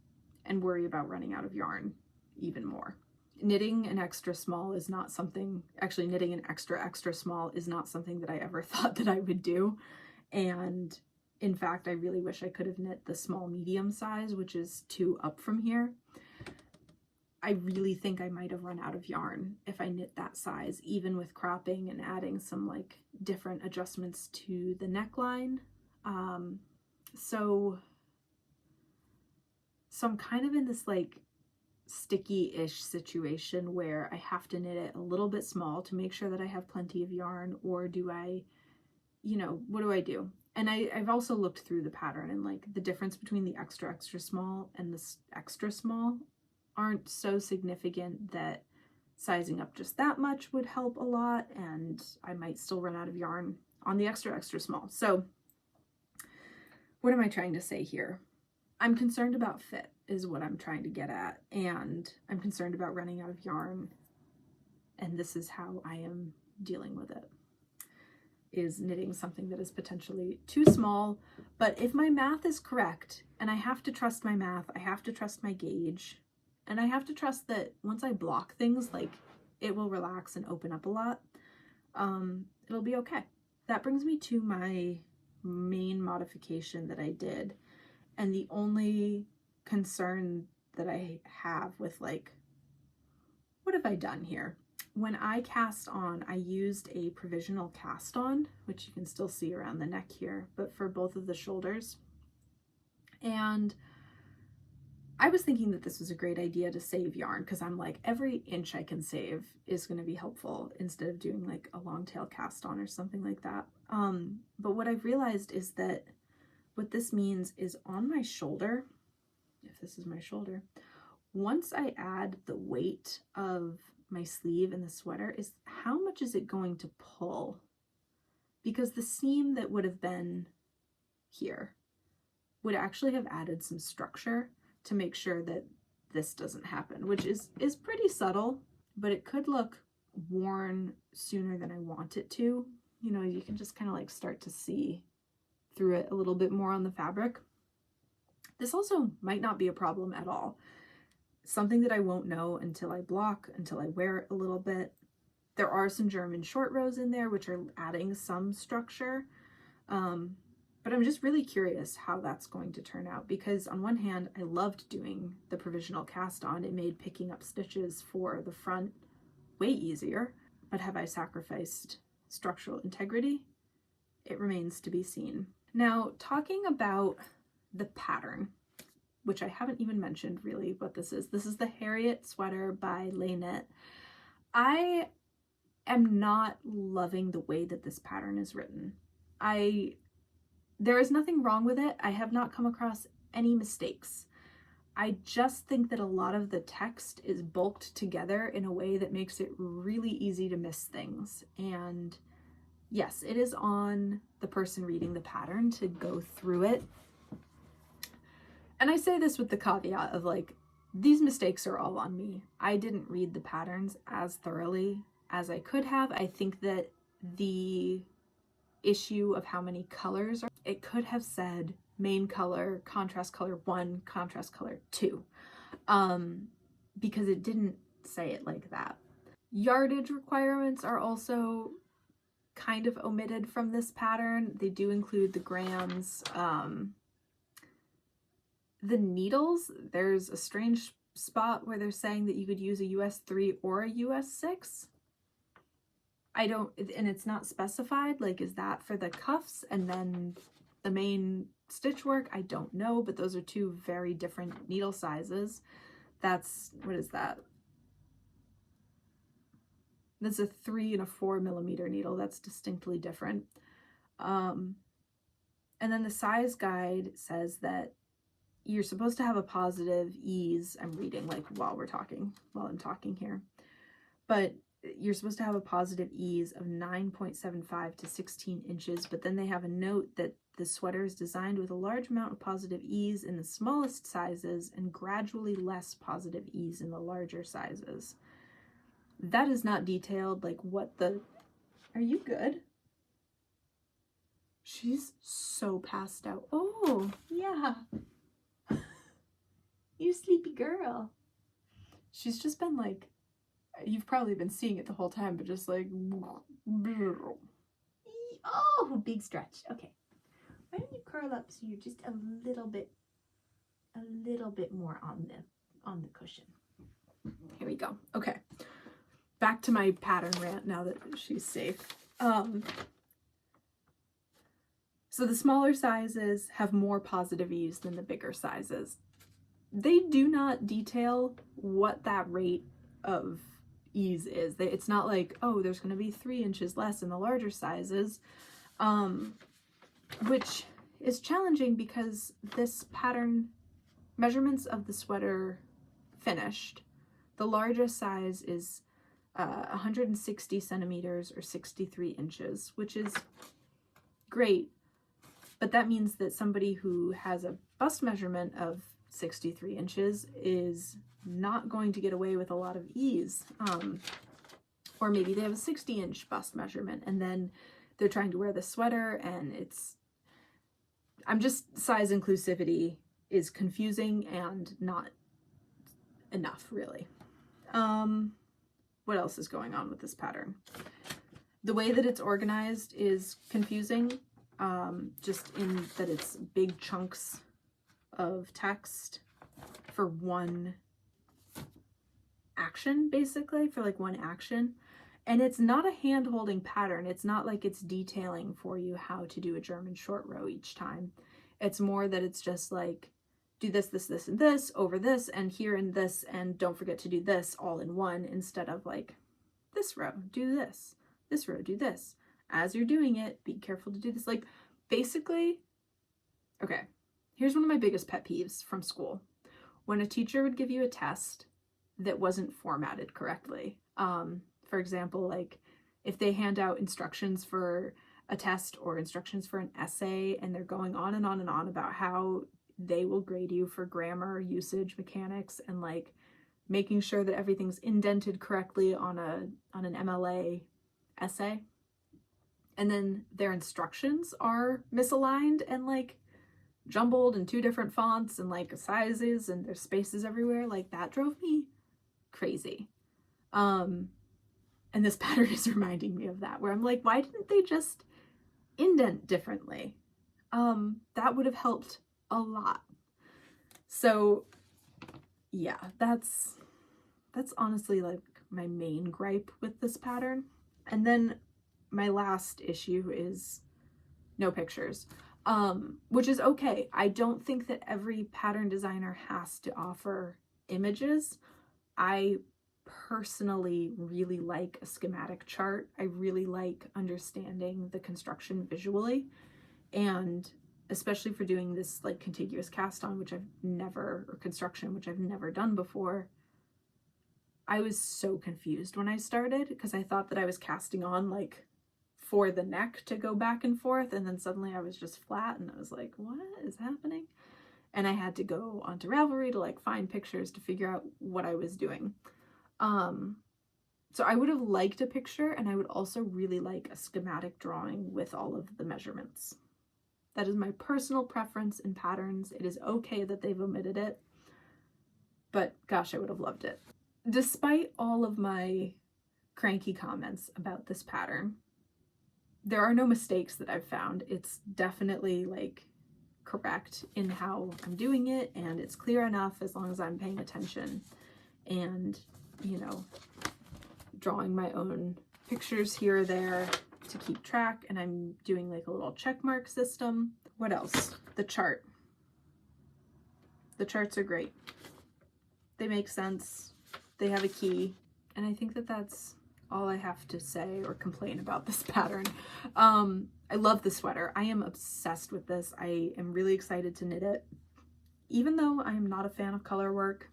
and worry about running out of yarn even more? Knitting an extra small is not something, actually knitting an extra small is not something that I ever thought that I would do. And in fact, I really wish I could have knit the small medium size, which is 2 up from here. I really think I might have run out of yarn if I knit that size, even with cropping and adding some like different adjustments to the neckline. So I'm kind of in this like sticky-ish situation where I have to knit it a little bit small to make sure that I have plenty of yarn, or do I, what do I do? And I've also looked through the pattern, and like the difference between the extra small and this extra small aren't so significant that sizing up just that much would help a lot, and I might still run out of yarn on the extra small. So what am I trying to say here? I'm concerned about fit is what I'm trying to get at, and I'm concerned about running out of yarn, and this is how I am dealing with it, is knitting something that is potentially too small. But if my math is correct, and I have to trust my math, I have to trust my gauge, and I have to trust that once I block things, like, it will relax and open up a lot, it'll be okay. That brings me to my main modification that I did, and the only concern that I have with, like, what have I done here? When I cast on, I used a provisional cast on, which you can still see around the neck here, but for both of the shoulders. And I was thinking that this was a great idea to save yarn, because I'm like, every inch I can save is going to be helpful instead of doing like a long tail cast on or something like that. But what I've realized is that what this means is on my shoulder, if this is my shoulder, once I add the weight of my sleeve and the sweater, is how much is it going to pull? Because the seam that would have been here would actually have added some structure to make sure that this doesn't happen, which is pretty subtle, but it could look worn sooner than I want it to. You know, you can just kind of like start to see through it a little bit more on the fabric. This also might not be a problem at all. Something that I won't know until I block, until I wear it a little bit. There are some German short rows in there, which are adding some structure. But I'm just really curious how that's going to turn out, because on one hand, I loved doing the provisional cast on. It made picking up stitches for the front way easier, but have I sacrificed structural integrity? It remains to be seen. Now, talking about the pattern, which I haven't even mentioned really what this is. This is the Harriet sweater by Laynette. I am not loving the way that this pattern is written. There is nothing wrong with it. I have not come across any mistakes. I just think that a lot of the text is bulked together in a way that makes it really easy to miss things. And yes, it is on the person reading the pattern to go through it. And I say this with the caveat of like, these mistakes are all on me. I didn't read the patterns as thoroughly as I could have. I think that the issue of how many colors are, it could have said main color, contrast color 1, contrast color 2, because it didn't say it like that. Yardage requirements are also kind of omitted from this pattern. They do include the grams. The needles, there's a strange spot where they're saying that you could use a US 3 or a US 6. And it's not specified, like, is that for the cuffs and then the main stitch work? I don't know, but those are two very different needle sizes. That's, what is that? That's a 3 and a 4 millimeter needle. That's distinctly different. And then the size guide says that you're supposed to have a positive ease. I'm reading like while I'm talking here, but you're supposed to have a positive ease of 9.75 to 16 inches. But then they have a note that the sweater is designed with a large amount of positive ease in the smallest sizes and gradually less positive ease in the larger sizes. That is not detailed, like what the, are you good? She's so passed out. Oh, yeah. You sleepy girl. She's just been like, you've probably been seeing it the whole time, but just like, oh, big stretch. Okay. Why don't you curl up so you're just a little bit more on the cushion. Here we go. Okay. Back to my pattern rant now that she's safe. So the smaller sizes have more positive ease than the bigger sizes. They do not detail what that rate of ease is. It's not like, oh, there's going to be 3 inches less in the larger sizes, which is challenging because this pattern, measurements of the sweater finished, the largest size is 160 centimeters or 63 inches, which is great. But that means that somebody who has a bust measurement of 63 inches is not going to get away with a lot of ease. Or maybe they have a 60-inch bust measurement and then they're trying to wear the sweater and size inclusivity is confusing and not enough, really. What else is going on with this pattern? The way that it's organized is confusing, just in that it's big chunks of text for one action, basically, for like one action. And it's not a hand-holding pattern. It's not like it's detailing for you how to do a German short row each time. It's more that it's just like, do this, this, this, and this, over this, and here and this, and don't forget to do this all in one, instead of like, this row, do this row, do this. As you're doing it, be careful to do this. Like, basically, okay, here's one of my biggest pet peeves from school. When a teacher would give you a test that wasn't formatted correctly. For example, like if they hand out instructions for a test or instructions for an essay and they're going on and on and on about how they will grade you for grammar, usage, mechanics, and like making sure that everything's indented correctly on an MLA essay. And then their instructions are misaligned and like jumbled in 2 different fonts and like sizes and there's spaces everywhere. Like that drove me crazy. And this pattern is reminding me of that, where I'm like, why didn't they just indent differently? That would have helped a lot. So yeah, that's honestly like my main gripe with this pattern. And then my last issue is no pictures, which is okay. I don't think that every pattern designer has to offer images. I personally really like a schematic chart. I really like understanding the construction visually, and especially for doing this like contiguous cast on, which I've never, or construction, which I've never done before. I was so confused when I started because I thought that I was casting on like for the neck to go back and forth, and then suddenly I was just flat and I was like, what is happening? And I had to go onto Ravelry to like find pictures to figure out what I was doing. So I would have liked a picture, and I would also really like a schematic drawing with all of the measurements. That is my personal preference in patterns. It is okay that they've omitted it, but gosh, I would have loved it. Despite all of my cranky comments about this pattern, there are no mistakes that I've found. It's definitely like correct in how I'm doing it, and it's clear enough as long as I'm paying attention and, you know, drawing my own pictures here or there to keep track, and I'm doing like a little check mark system. What else? The chart. The charts are great. They make sense. They have a key, and I think that that's all I have to say or complain about this pattern. I love the sweater. I am obsessed with this. I am really excited to knit it. Even though I am not a fan of color work,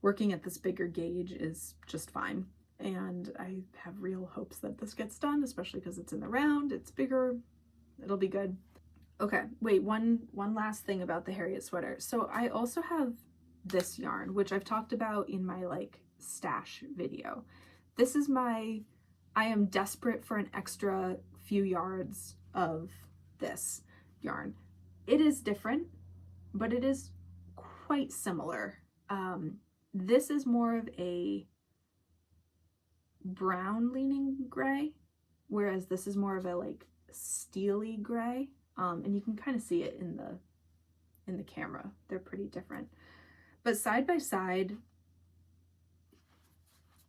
working at this bigger gauge is just fine. And I have real hopes that this gets done, especially because it's in the round, it's bigger, it'll be good. Okay, wait, one last thing about the Harriet sweater. So I also have this yarn, which I've talked about in my like stash video. This is I am desperate for an extra few yards of this yarn. It is different, but it is quite similar. This is more of a brown leaning gray, whereas this is more of a like steely gray. And you can kind of see it in the camera. They're pretty different. But side by side,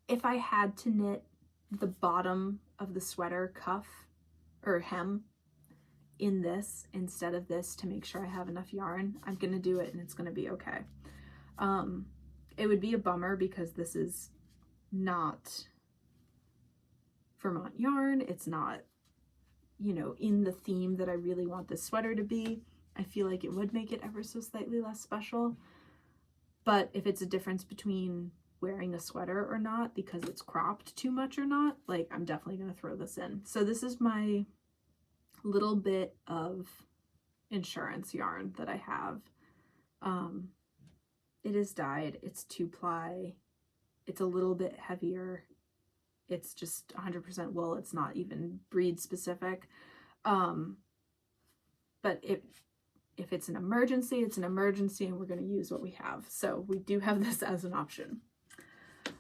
if I had to knit the bottom of the sweater cuff or hem in this instead of this to make sure I have enough yarn, I'm gonna do it and it's gonna be okay. It would be a bummer because this is not Vermont yarn. It's not, you know, in the theme that I really want this sweater to be. I feel like it would make it ever so slightly less special. But if it's a difference between wearing a sweater or not because it's cropped too much or not, like I'm definitely going to throw this in. So this is my little bit of insurance yarn that I have. It is dyed. It's 2-ply. It's a little bit heavier. It's just 100% wool. It's not even breed specific. But if it's an emergency, it's an emergency, and we're going to use what we have. So we do have this as an option.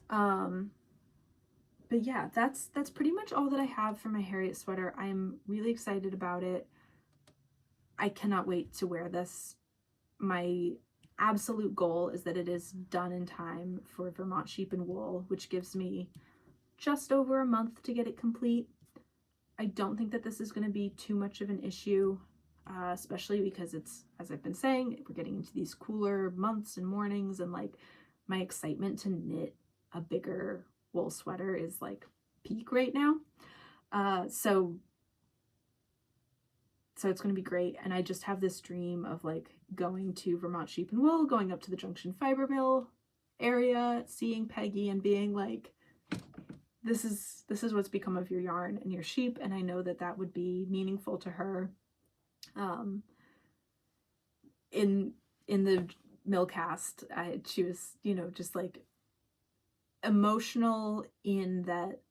But yeah, that's pretty much all that I have for my Harriet sweater. I'm really excited about it. I cannot wait to wear this. My absolute goal is that it is done in time for Vermont Sheep and Wool, which gives me just over a month to get it complete. I don't think that this is going to be too much of an issue, especially because it's, as I've been saying, we're getting into these cooler months and mornings, and like my excitement to knit a bigger wool sweater is like peak right now. So it's going to be great. And I just have this dream of like going to Vermont Sheep and Wool, going up to the Junction fiber mill area, seeing Peggy and being like, this is what's become of your yarn and your sheep. And I know that that would be meaningful to her. In the mill cast, she was, just like emotional in that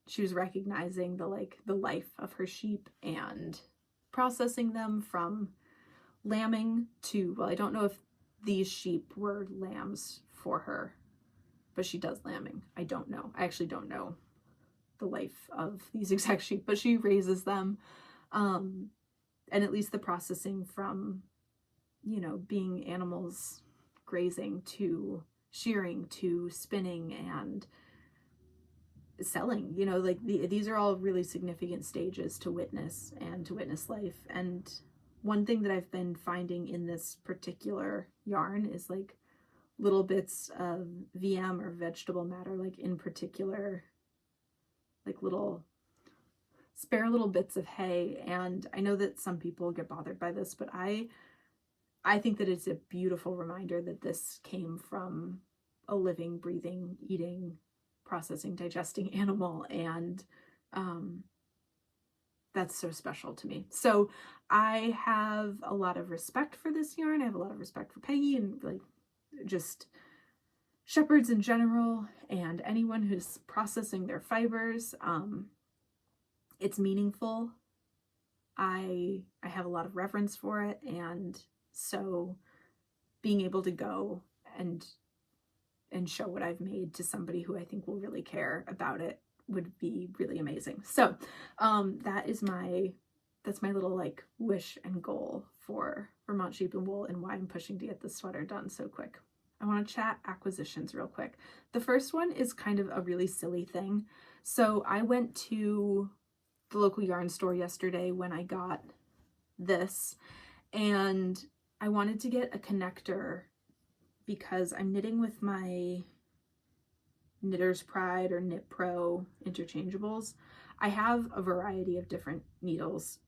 she was recognizing the life of her sheep and processing them from lambing to, well, I don't know if these sheep were lambs for her, but she does lambing. I don't know. I actually don't know the life of these exact sheep, but she raises them. And at least the processing from, being animals grazing to shearing to spinning and selling, these are all really significant stages to witness life. And one thing that I've been finding in this particular yarn is like little bits of VM or vegetable matter, like in particular, like spare little bits of hay. And I know that some people get bothered by this, but I think that it's a beautiful reminder that this came from a living, breathing, eating, processing, digesting animal, and that's so special to me. So I have a lot of respect for this yarn. I have a lot of respect for Peggy and like just shepherds in general and anyone who's processing their fibers. It's meaningful. I have a lot of reverence for it, and so being able to go and show what I've made to somebody who I think will really care about it would be really amazing. So that's my little like wish and goal for Vermont Sheep and Wool, and why I'm pushing to get this sweater done so quick. I want to chat acquisitions real quick. The first one is kind of a really silly thing. So I went to the local yarn store yesterday when I got this, and I wanted to get a connector because I'm knitting with my Knitter's Pride or Knit Pro interchangeables. I have a variety of different needles,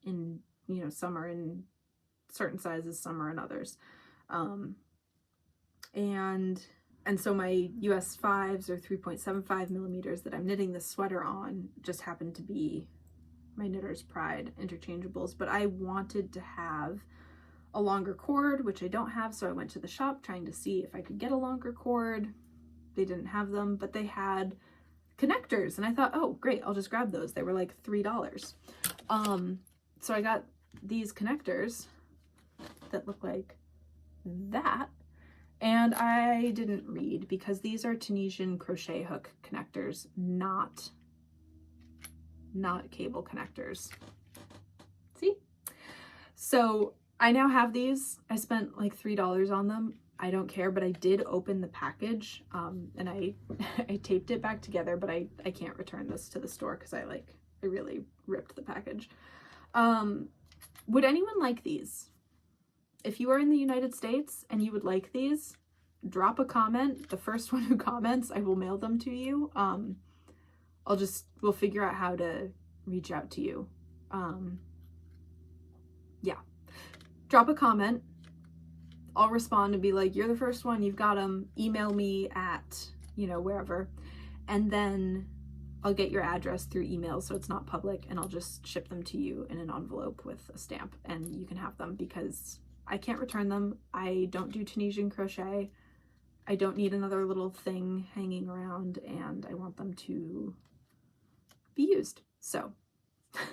in, some are in certain sizes, some are in others. And so my US 5s or 3.75 millimeters that I'm knitting this sweater on just happen to be my Knitter's Pride interchangeables, but I wanted to have a longer cord, which I don't have, so I went to the shop trying to see if I could get a longer cord. They didn't have them, but they had connectors, and I thought, oh great, I'll just grab those. They were like $3. So I got these connectors that look like that, and I didn't read because these are Tunisian crochet hook connectors, not cable connectors. See? So I now have these. I spent like $3 on them. I don't care, but I did open the package, and I taped it back together, but I can't return this to the store because I really ripped the package. Would anyone like these? If you are in the United States and you would like these, drop a comment. The first one who comments, I will mail them to you. We'll figure out how to reach out to you. Yeah. Drop a comment. I'll respond and be like, you're the first one, you've got them. Email me at, wherever. And then I'll get your address through email so it's not public, and I'll just ship them to you in an envelope with a stamp, and you can have them because I can't return them. I don't do Tunisian crochet. I don't need another little thing hanging around, and I want them to be used. So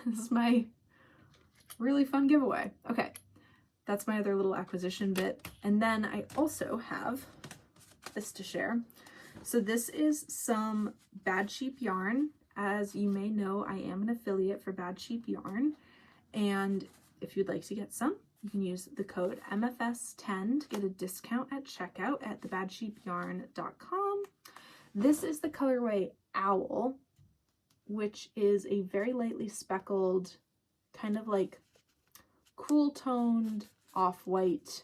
this is my really fun giveaway. Okay, that's my other little acquisition bit. And then I also have this to share. So this is some Bad Sheep yarn. As you may know, I am an affiliate for Bad Sheep yarn. And if you'd like to get some, you can use the code MFS10 to get a discount at checkout at thebadsheepyarn.com. This is the colorway Owl, which is a very lightly speckled, kind of like cool toned off-white,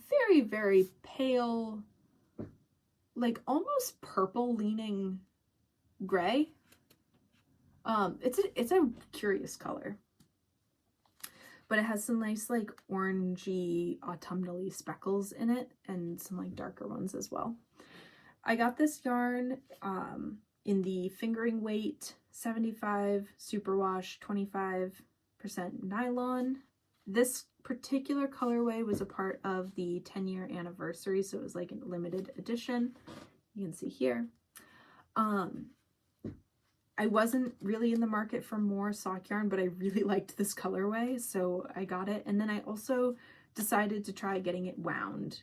very, very pale, like almost purple leaning gray. It's a curious color, but it has some nice like orangey autumnally speckles in it and some like darker ones as well. I got this yarn in the fingering weight 75 superwash 25% nylon. This particular colorway was a part of the 10-year anniversary, so it was like a limited edition. You can see here. I wasn't really in the market for more sock yarn, but I really liked this colorway, so I got it. And then I also decided to try getting it wound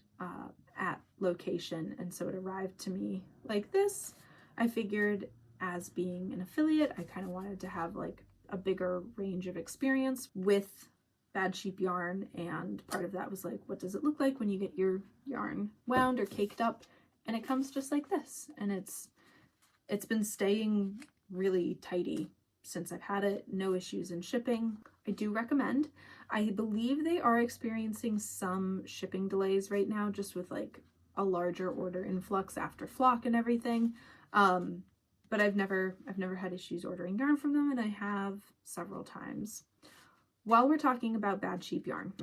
at location, and so it arrived to me like this. I figured, as being an affiliate, I kind of wanted to have like a bigger range of experience with Bad Sheep yarn, and part of that was like, what does it look like when you get your yarn wound or caked up? And it comes just like this, and it's been staying really tidy since I've had it. No issues in shipping. I do recommend. I believe they are experiencing some shipping delays right now, just with like a larger order influx after flock and everything. But I've never had issues ordering yarn from them, and I have several times. While we're talking about Bad Sheep yarn,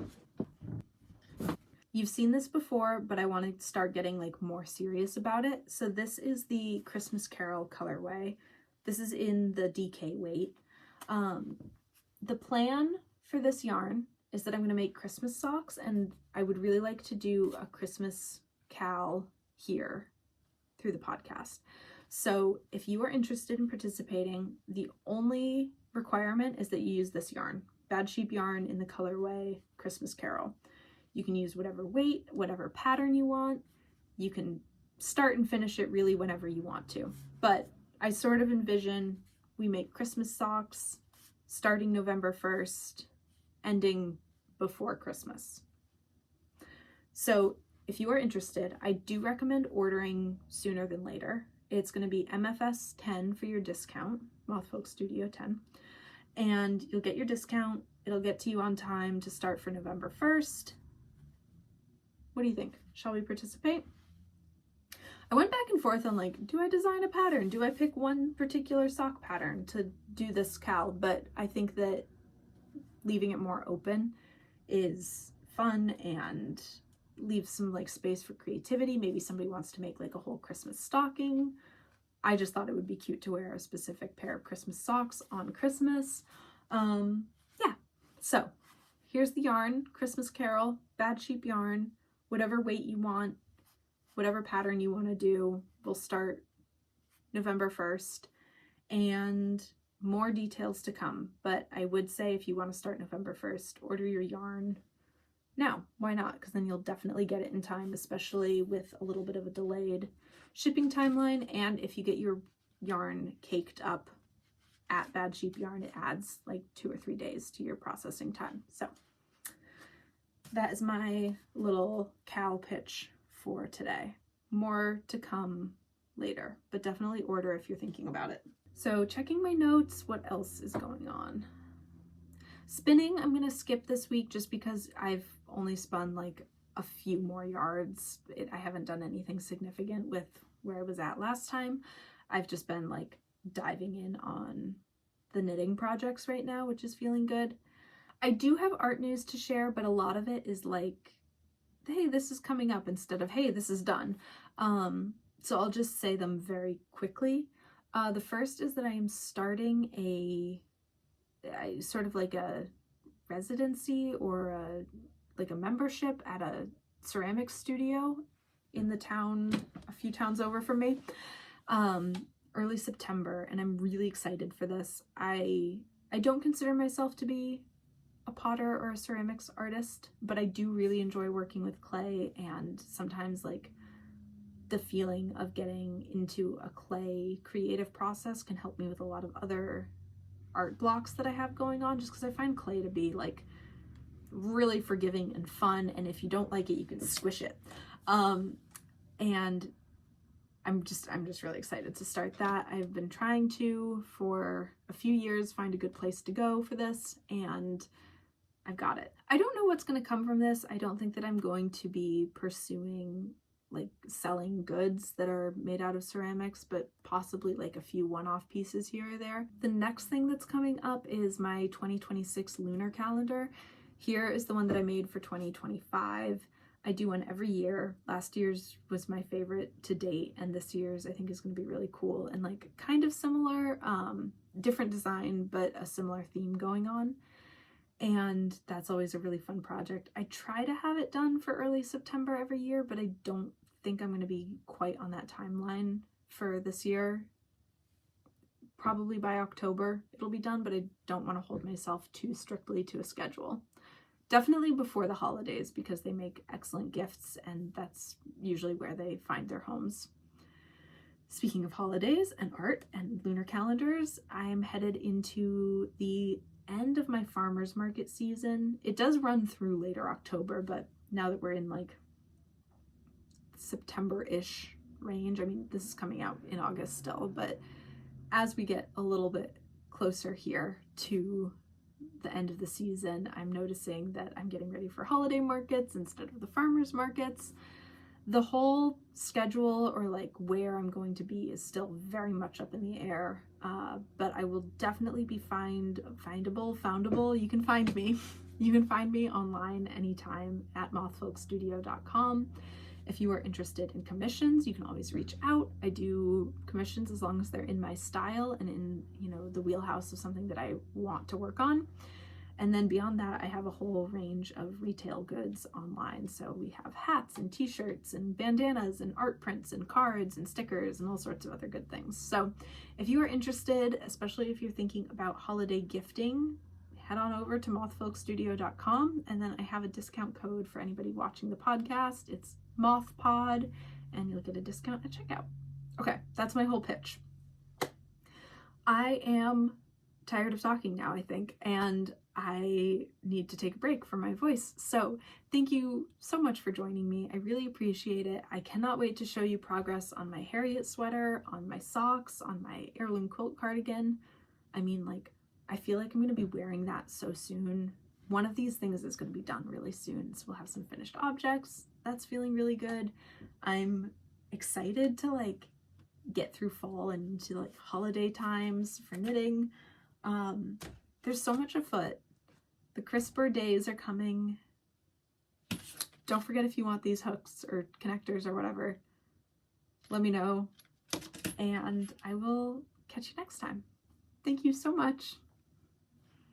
you've seen this before, but I want to start getting like more serious about it. So this is the Christmas Carol colorway. This is in the DK weight. The plan for this yarn is that I'm going to make Christmas socks, and I would really like to do a Christmas cal here through the podcast. So if you are interested in participating, the only requirement is that you use this yarn, Bad Sheep yarn in the colorway Christmas Carol. You can use whatever weight, whatever pattern you want. You can start and finish it really whenever you want to. But I sort of envision we make Christmas socks starting November 1st, ending before Christmas. So if you are interested, I do recommend ordering sooner than later. It's going to be MFS 10 for your discount, Moth Folk Studio 10. And you'll get your discount. It'll get to you on time to start for November 1st. What do you think? Shall we participate? I went back and forth on like, do I design a pattern? Do I pick one particular sock pattern to do this cal? But I think that leaving it more open is fun and leaves some like space for creativity. Maybe somebody wants to make like a whole Christmas stocking. I just thought it would be cute to wear a specific pair of Christmas socks on Christmas. Yeah, so here's the yarn, Christmas Carol, Bad Sheep yarn, whatever weight you want, whatever pattern you want to do. We'll start November 1st, and more details to come. But I would say if you want to start November 1st, order your yarn now. Why not? Because then you'll definitely get it in time, especially with a little bit of a delayed shipping timeline. And if you get your yarn caked up at Bad Sheep yarn, it adds like 2 or 3 days to your processing time. So that is my little cal pitch for today. More to come later, but definitely order if you're thinking about it. So checking my notes, what else is going on? Spinning, I'm going to skip this week just because I've only spun like a few more yards. I haven't done anything significant with where I was at last time. I've just been like diving in on the knitting projects right now, which is feeling good. I do have art news to share, but a lot of it is like, hey, this is coming up instead of, hey, this is done. So I'll just say them very quickly. The first is that I am starting a sort of like a residency or like a membership at a ceramics studio in the town, a few towns over from me, early September, and I'm really excited for this. I don't consider myself to be a potter or a ceramics artist, but I do really enjoy working with clay, and sometimes like the feeling of getting into a clay creative process can help me with a lot of other art blocks that I have going on, just because I find clay to be like really forgiving and fun, and if you don't like it, you can squish it. And I'm just really excited to start that. I've been trying to, for a few years, find a good place to go for this, and I've got it. I don't know what's going to come from this. I don't think that I'm going to be pursuing like selling goods that are made out of ceramics, but possibly like a few one-off pieces here or there. The next thing that's coming up is my 2026 lunar calendar. Here is the one that I made for 2025. I do one every year. Last year's was my favorite to date, and this year's I think is going to be really cool and like kind of similar, different design, but a similar theme going on. And that's always a really fun project. I try to have it done for early September every year, but I don't think I'm going to be quite on that timeline for this year. Probably by October it'll be done, but I don't want to hold myself too strictly to a schedule. Definitely before the holidays, because they make excellent gifts and that's usually where they find their homes. Speaking of holidays and art and lunar calendars, I am headed into the end of my farmer's market season. It does run through later October, but now that we're in like September-ish range, I mean, this is coming out in August still, but as we get a little bit closer here to the end of the season, I'm noticing that I'm getting ready for holiday markets instead of the farmers markets. The whole schedule or like where I'm going to be is still very much up in the air, but I will definitely be foundable. You can find me. You can find me online anytime at mothfolkstudio.com. If you are interested in commissions, you can always reach out. I do commissions as long as they're in my style and in, you know, the wheelhouse of something that I want to work on. And then beyond that, I have a whole range of retail goods online. So we have hats and t-shirts and bandanas and art prints and cards and stickers and all sorts of other good things. So if you are interested, especially if you're thinking about holiday gifting, head on over to mothfolkstudio.com, and then I have a discount code for anybody watching the podcast. It's MothPod, and you'll get a discount at checkout. Okay, that's my whole pitch. I am tired of talking now, I think, and I need to take a break from my voice. So thank you so much for joining me. I really appreciate it. I cannot wait to show you progress on my Harriet sweater, on my socks, on my Heirloom quilt cardigan. I mean, like, I feel like I'm going to be wearing that so soon. One of these things is going to be done really soon, so we'll have some finished objects. That's feeling really good. I'm excited to like get through fall and into like holiday times for knitting. There's so much afoot. The crisper days are coming. Don't forget, if you want these hooks or connectors or whatever, let me know, and I will catch you next time. Thank you so much.